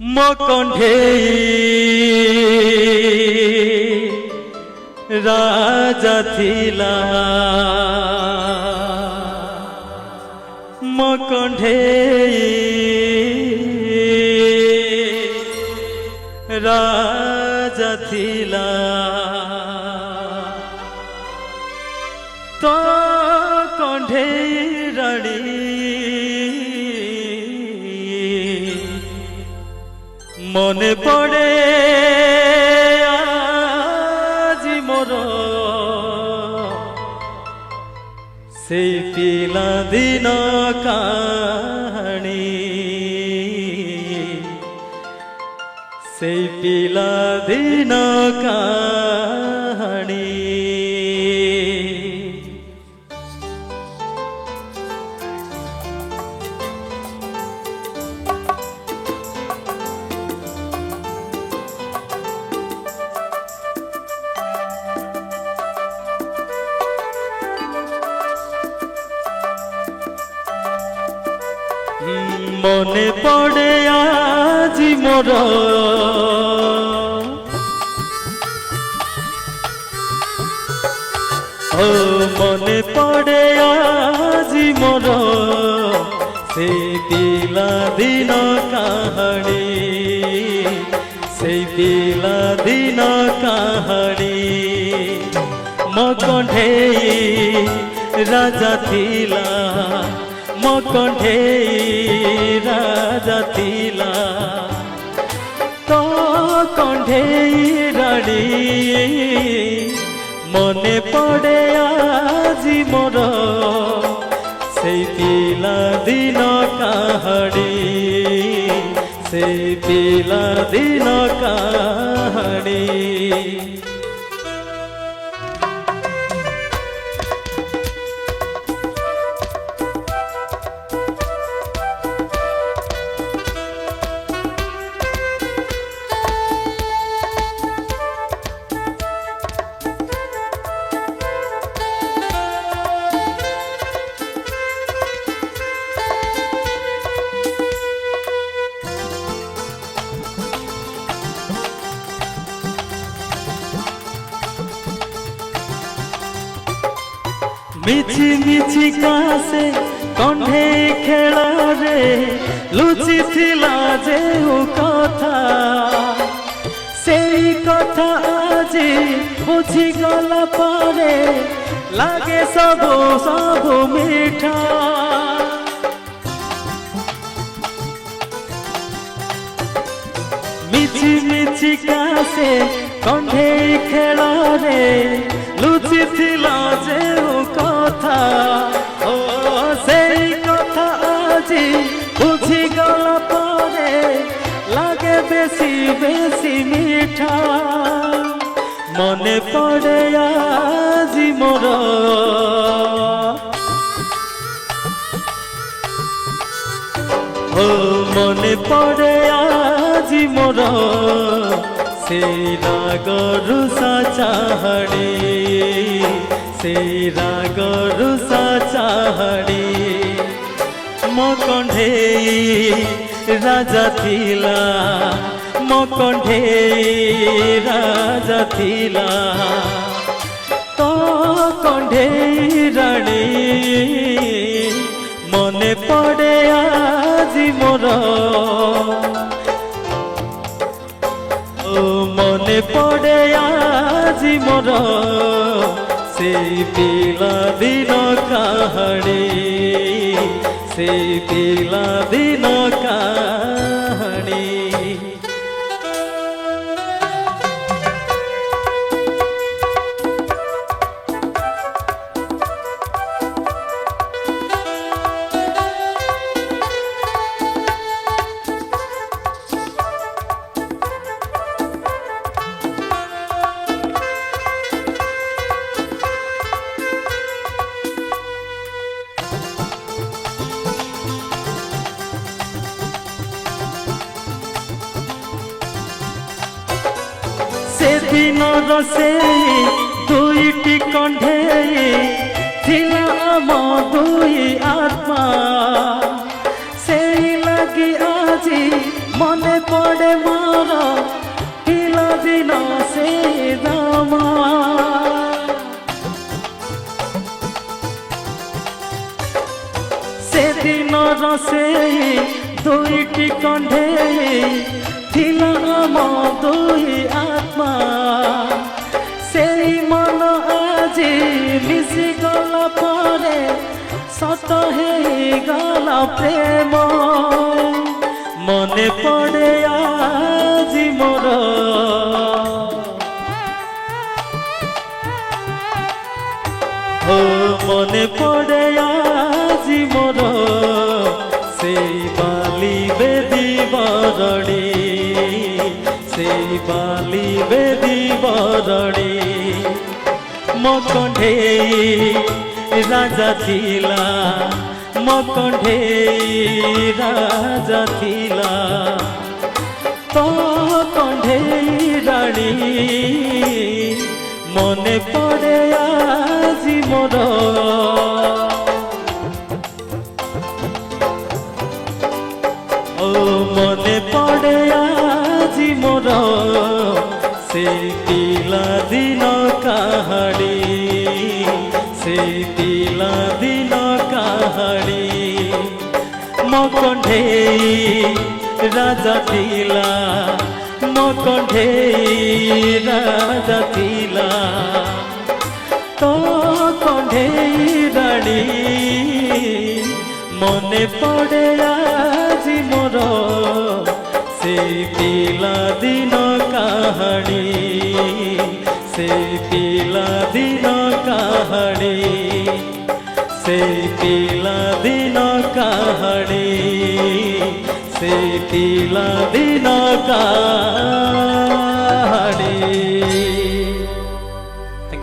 ମୋ କଣ୍ଢେଇ ରାଜା ଥିଲା ମୋ କଣ୍ଢେଇ राजा थिला तो कण्ढेई राणी मने पड़े आज मोर से पिला दिन कहानी से पिला दिन कहानी मने पड़े आज मोर ओ मने पड़े आज मोर से पिला दिन कहानी से पिला दिन कहानी मो कण्ढेई राजा थिला मो कण्ढेई राजा थिला तो कण्ढेई राणी मने पड़े आज मोर से पिला दिन कहानी से पिला दिन कहानी मिछि मिछि कासे कण्ढेई खेल रे लुचि थिला जे कथा सेई कथा आजी बुझी गला पारे लागे सबो सबो मीठा मिछि मिछि कासे कण्ढेई खेल रे लुचि थिला जे कथा ओ सेई कथा आजी बुझी गला पारे लागे बेसी बेसी मीठा मने पड़े आजी मोर ओ मने पड़े आजी मोर से रागरु चाहड़ी से रागरु चाहड़ी मो कण्ढेई राजा थिला मो कण्ढेई राजा थिला तो कण्ढेई राणी मने पड़े आज मोर मने पड़े आज मोर से पिला दिन कहानी से पिला दिन कहानी से दिन से दुईटी कण्ढेई थिला आम दुई आत्मा से लगी आजी मने पड़े मोर पिला दिन से जमा से दिन से दुईटी कंधे थिला मो दुई आत्मा से मन আজি मिसी गला परे सत हे गला प्रेम मने पड़े আজি मोर ओ मने पड़े আজি मोर से बाली बेदी बरड़ी से बाली बेदी बरड़ी मो कंढे राजा थिला मो कंढे राजा थिला तो कंढे रानी मने पड़े আজি मोर ओ मने पड़े আজি मोर से पिला दिन कहाड़ी से पिला दिन कहाड़ी मो कंढे राजा थिला मो कंढे राजा थिला तो कंढे रानी मने पड़े আজি मोर से पिला दिन कहाड़ी से पिला दिन कहाड़ी से पिला दिन कहाड़ी से पिला दिन कहाड़ी।